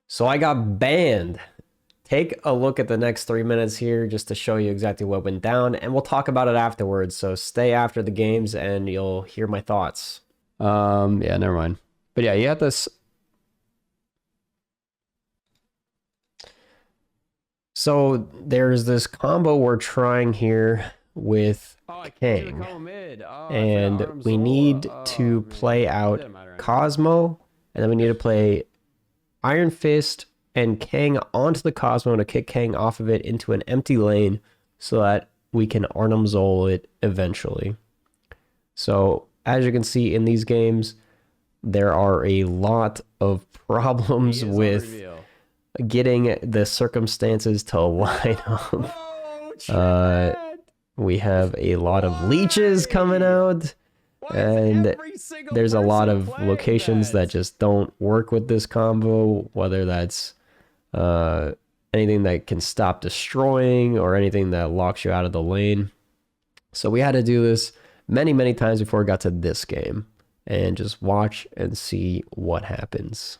So I got banned. Take a look at the next 3 minutes here just to show you exactly what went down, and we'll talk about it afterwards. So stay after the games and you'll hear my thoughts. Yeah, never mind. But yeah, you have this. So there's this combo we're trying here with Kang, and we need to play out Cosmo, and then we need to play Iron Fist and Kang onto the Cosmo to kick Kang off of it into an empty lane so that we can Arnim Zol it eventually. So as you can see in these games, there are a lot of problems with getting the circumstances to line up. We have a lot of leeches coming out, and there's a lot of locations that just don't work with this combo, whether that's anything that can stop destroying or anything that locks you out of the lane. So we had to do this many times before we got to this game, and just watch and see what happens.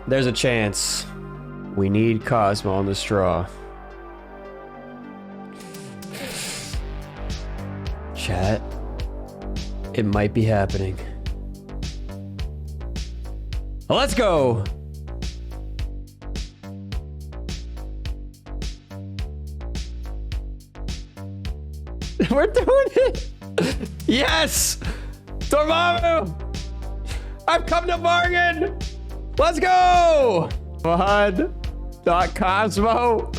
There's a chance. We need Cosmo on the straw. Chat, it might be happening. Let's go! We're doing it! Yes! Dormammu! I've come to bargain! Let's go! Cosmo.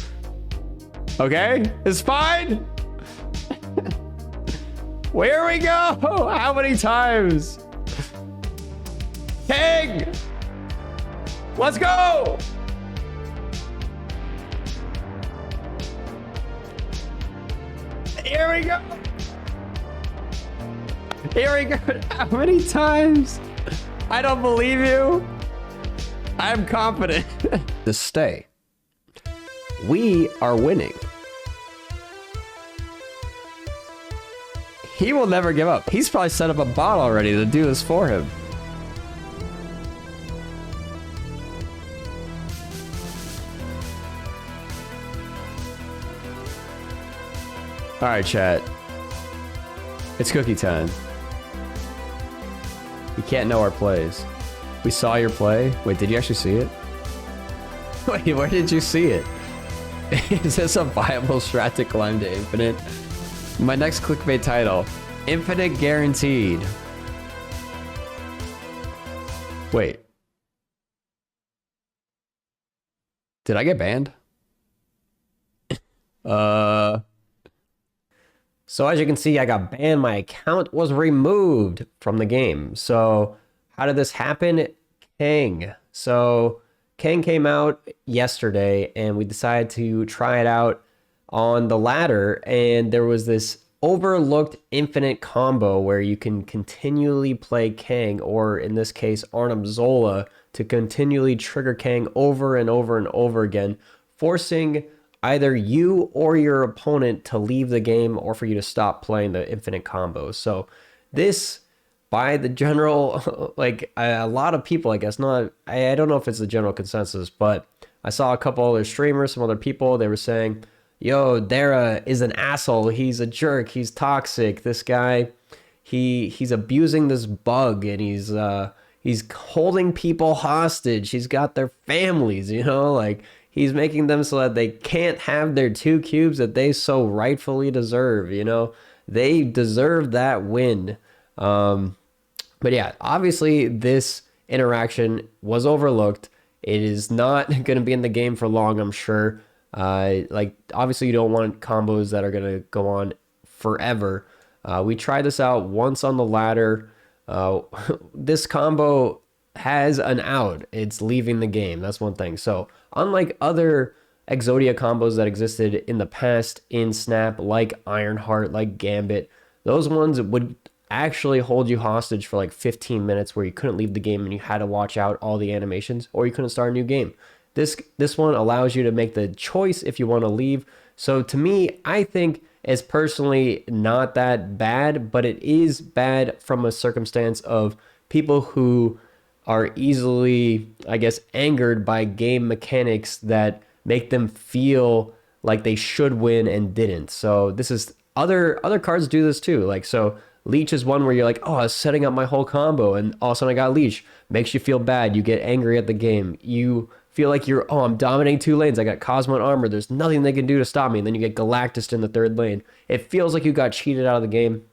Okay, it's fine. Where we go? How many times? King! Let's go! Here we go! Here we go! How many times? I don't believe you. I'm confident. To stay. We are winning. He will never give up. He's probably set up a bot already to do this for him. All right, chat. It's cookie time. You can't know our plays. We saw your play. Wait, did you actually see it? Wait, where did you see it? Is this a viable strat to climb to infinite? My next clickbait title, Infinite Guaranteed. Wait. Did I get banned? So as you can see, I got banned. My account was removed from the game. So how did this happen? Kang. So Kang came out yesterday and we decided to try it out on the ladder, and there was this overlooked infinite combo where you can continually play Kang, or in this case Arnim Zola, to continually trigger Kang over and over and over again, forcing either you or your opponent to leave the game or for you to stop playing the infinite combo. So this, by the general, like a lot of people, I guess, not, I don't know if it's the general consensus, but I saw a couple other streamers, some other people, they were saying, yo, Dara is an asshole. He's a jerk. He's toxic. This guy, he's abusing this bug, and he's holding people hostage. He's got their families, you know, like he's making them so that they can't have their 2 cubes that they so rightfully deserve, you know. They deserve that win. But yeah, obviously this interaction was overlooked. It is not going to be in the game for long, I'm sure. Like, obviously you don't want combos that are going to go on forever. We tried this out once on the ladder. This combo has an out. It's leaving the game. That's one thing. So unlike other Exodia combos that existed in the past in Snap, like Ironheart, like Gambit, those ones would actually hold you hostage for like 15 minutes where you couldn't leave the game and you had to watch out all the animations, or you couldn't start a new game. This one allows you to make the choice if you want to leave. So to me, I think it's personally not that bad, but it is bad from a circumstance of people who are easily, I guess, angered by game mechanics that make them feel like they should win and didn't. So this is other cards do this too. Like so Leech is one where you're like, oh, I was setting up my whole combo and all of a sudden I got Leech. Makes you feel bad. You get angry at the game. You feel like you're, oh, I'm dominating 2 lanes. I got Cosmo and Armor. There's nothing they can do to stop me. And then you get Galactus in the 3rd lane. It feels like you got cheated out of the game.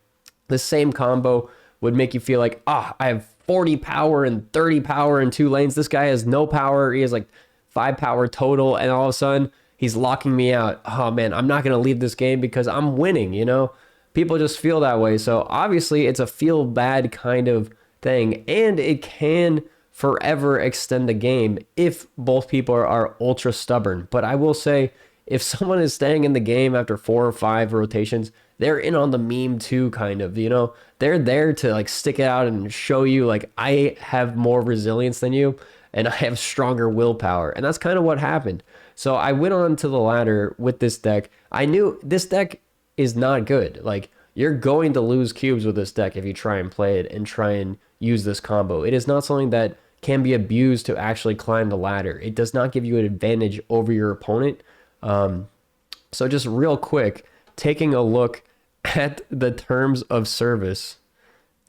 The same combo would make you feel like, ah, I have 40 power and 30 power in 2 lanes. This guy has no power. He has like 5 power total. And all of a sudden, he's locking me out. Oh, man, I'm not going to leave this game because I'm winning, you know? People just feel that way. So obviously, it's a feel bad kind of thing. And it can forever extend the game if both people are ultra stubborn. But I will say, if someone is staying in the game after 4 or 5 rotations, they're in on the meme too, kind of, you know? They're there to like stick it out and show you like I have more resilience than you and I have stronger willpower. And that's kind of what happened. So I went on to the ladder with this deck. I knew this deck is not good. Like you're going to lose cubes with this deck if you try and play it and try and use this combo. It is not something that can be abused to actually climb the ladder. It does not give you an advantage over your opponent. So just real quick, taking a look at the terms of service.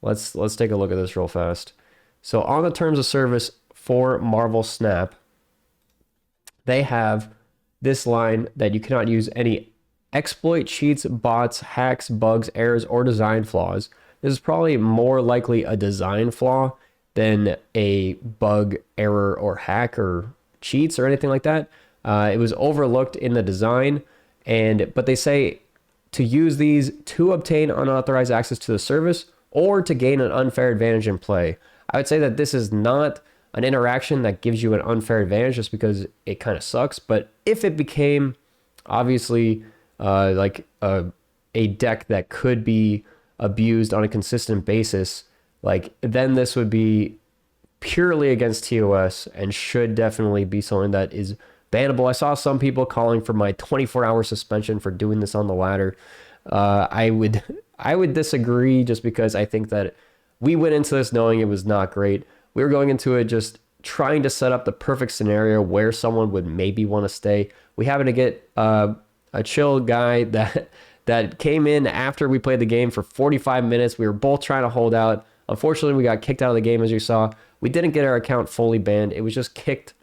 Let's take a look at this real fast. So on the terms of service for Marvel Snap, they have this line that you cannot use any exploit, cheats, bots, hacks, bugs, errors, or design flaws. This is probably more likely a design flaw than a bug, error, or hack or cheats or anything like that. It was overlooked in the design, but they say to use these to obtain unauthorized access to the service or to gain an unfair advantage in play. I would say that this is not an interaction that gives you an unfair advantage just because it kind of sucks. But if it became obviously like a deck that could be abused on a consistent basis, like then this would be purely against TOS and should definitely be something that is bannable. I saw some people calling for my 24-hour suspension for doing this on the ladder. I would disagree just because I think that we went into this knowing it was not great. We were going into it just trying to set up the perfect scenario where someone would maybe want to stay. We happened to get a chill guy that came in after we played the game for 45 minutes. We were both trying to hold out. Unfortunately, we got kicked out of the game, as you saw. We didn't get our account fully banned. It was just kicked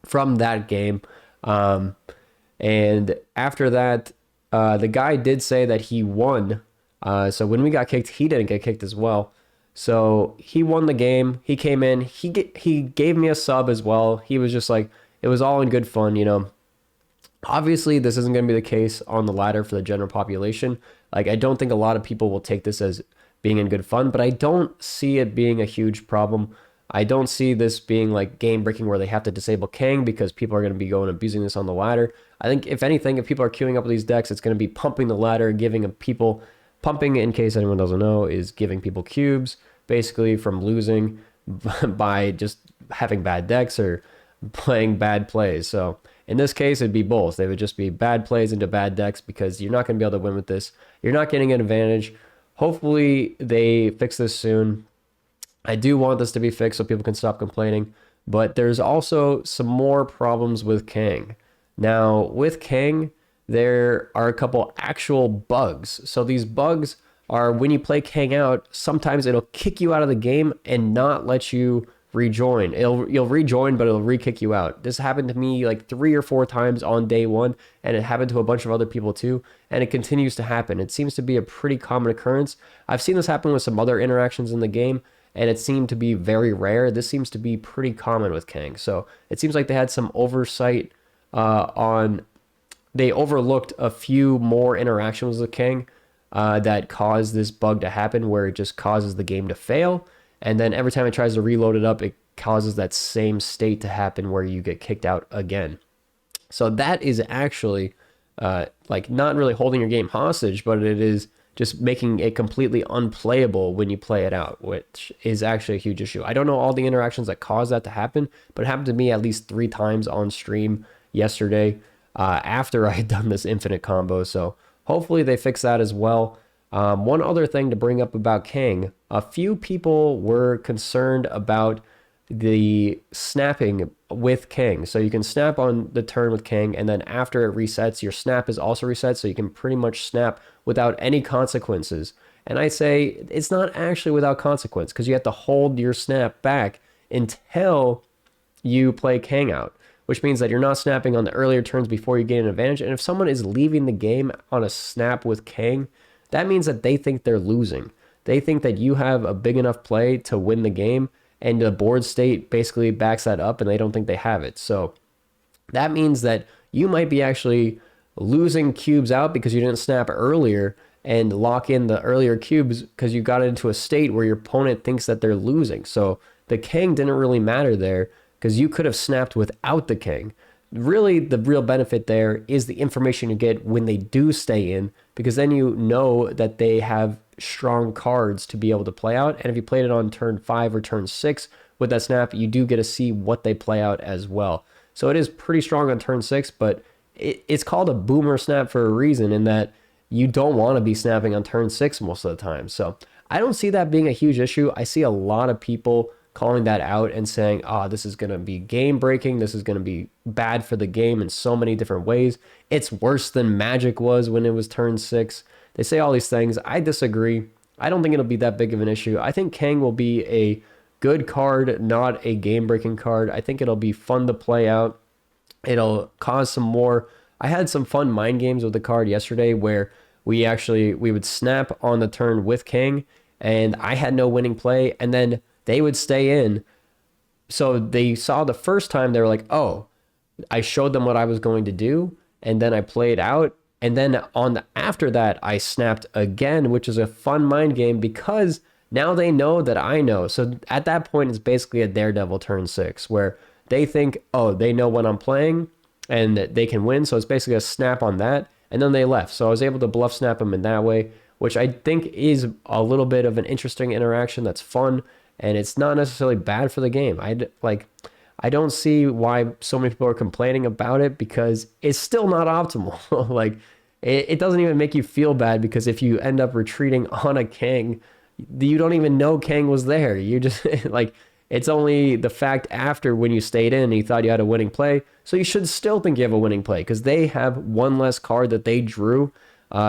from that game. And after that, the guy did say that he won. So when we got kicked, he didn't get kicked as well. So he won the game. He came in. He gave me a sub as well. He was just like, it was all in good fun, you know. Obviously, this isn't going to be the case on the ladder for the general population. Like, I don't think a lot of people will take this as being in good fun, but I don't see it being a huge problem. I don't see this being like game breaking where they have to disable Kang because people are going to be going abusing this on the ladder. I think if anything, if people are queuing up with these decks, it's going to be pumping the ladder, giving people pumping, in case anyone doesn't know, is giving people cubes basically from losing by just having bad decks or playing bad plays. So in this case, it'd be both. They would just be bad plays into bad decks because you're not going to be able to win with this. You're not getting an advantage. Hopefully they fix this soon. I do want this to be fixed so people can stop complaining, but there's also some more problems with Kang. Now, with Kang, there are a couple actual bugs. So these bugs are when you play Kang out, sometimes it'll kick you out of the game and not let you rejoin. You'll rejoin, but it'll re-kick you out. This happened to me like 3 or 4 times on day 1, and it happened to a bunch of other people too, and it continues to happen. It seems to be a pretty common occurrence. I've seen this happen with some other interactions in the game, and it seemed to be very rare. This seems to be pretty common with Kang. So it seems like they had some oversight they overlooked a few more interactions with Kang that caused this bug to happen where it just causes the game to fail. And then every time it tries to reload it up, it causes that same state to happen where you get kicked out again. So that is actually like not really holding your game hostage, but it is just making it completely unplayable when you play it out, which is actually a huge issue. I don't know all the interactions that cause that to happen, but it happened to me at least 3 times on stream yesterday after I had done this infinite combo. So hopefully they fix that as well. One other thing to bring up about Kang, a few people were concerned about the snapping with King. So you can snap on the turn with King, and then after it resets, your snap is also reset. So you can pretty much snap without any consequences. And I say it's not actually without consequence because you have to hold your snap back until you play Kang out, which means that you're not snapping on the earlier turns before you gain an advantage. And if someone is leaving the game on a snap with Kang, that means that they think they're losing. They think that you have a big enough play to win the game, and the board state basically backs that up, and they don't think they have it. So that means that you might be actually losing cubes out because you didn't snap earlier and lock in the earlier cubes because you got into a state where your opponent thinks that they're losing. So the King didn't really matter there because you could have snapped without the King. Really, the real benefit there is the information you get when they do stay in, because then you know that they have strong cards to be able to play out. And if you played it on turn 5 or turn 6 with that snap, you do get to see what they play out as well. So it is pretty strong on turn 6, but it's called a boomer snap for a reason, in that you don't want to be snapping on turn 6 most of the time. So I don't see that being a huge issue. I see a lot of people calling that out and saying, oh, this is going to be game breaking. This is going to be bad for the game in so many different ways. It's worse than Magic was when it was turn 6. They say all these things. I disagree. I don't think it'll be that big of an issue. I think Kang will be a good card, not a game breaking card. I think it'll be fun to play out. It'll cause some more. I had some fun mind games with the card yesterday where we would snap on the turn with King, and I had no winning play, and then they would stay in. So they saw the first time, they were like, oh, I showed them what I was going to do, and then I played out. And then after that, I snapped again, which is a fun mind game because now they know that I know. So at that point, it's basically a Daredevil turn 6 where they think, oh, they know what I'm playing and they can win. So it's basically a snap on that. And then they left. So I was able to bluff snap them in that way, which I think is a little bit of an interesting interaction that's fun. And it's not necessarily bad for the game. I don't see why so many people are complaining about it because it's still not optimal. Like it doesn't even make you feel bad because if you end up retreating on a Kang, you don't even know Kang was there. You just like, it's only the fact after when you stayed in and you thought you had a winning play. So you should still think you have a winning play because they have one less card that they drew.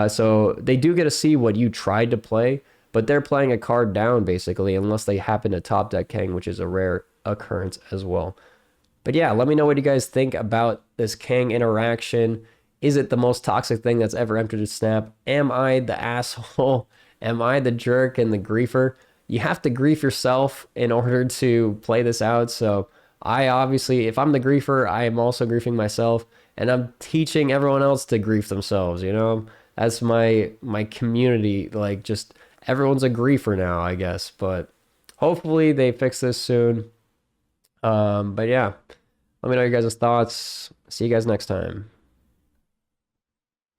So they do get to see what you tried to play, but they're playing a card down basically, unless they happen to top deck Kang, which is a rare occurrence as well. But yeah, let me know what you guys think about this Kang interaction. Is it the most toxic thing that's ever entered a snap? Am I the asshole? Am I the jerk and the griefer? You have to grief yourself in order to play this out. So I obviously, if I'm the griefer, I am also griefing myself, and I'm teaching everyone else to grief themselves, you know? That's my community, like just everyone's a griefer now, I guess. But hopefully they fix this soon. But yeah, let me know your guys' thoughts. See you guys next time.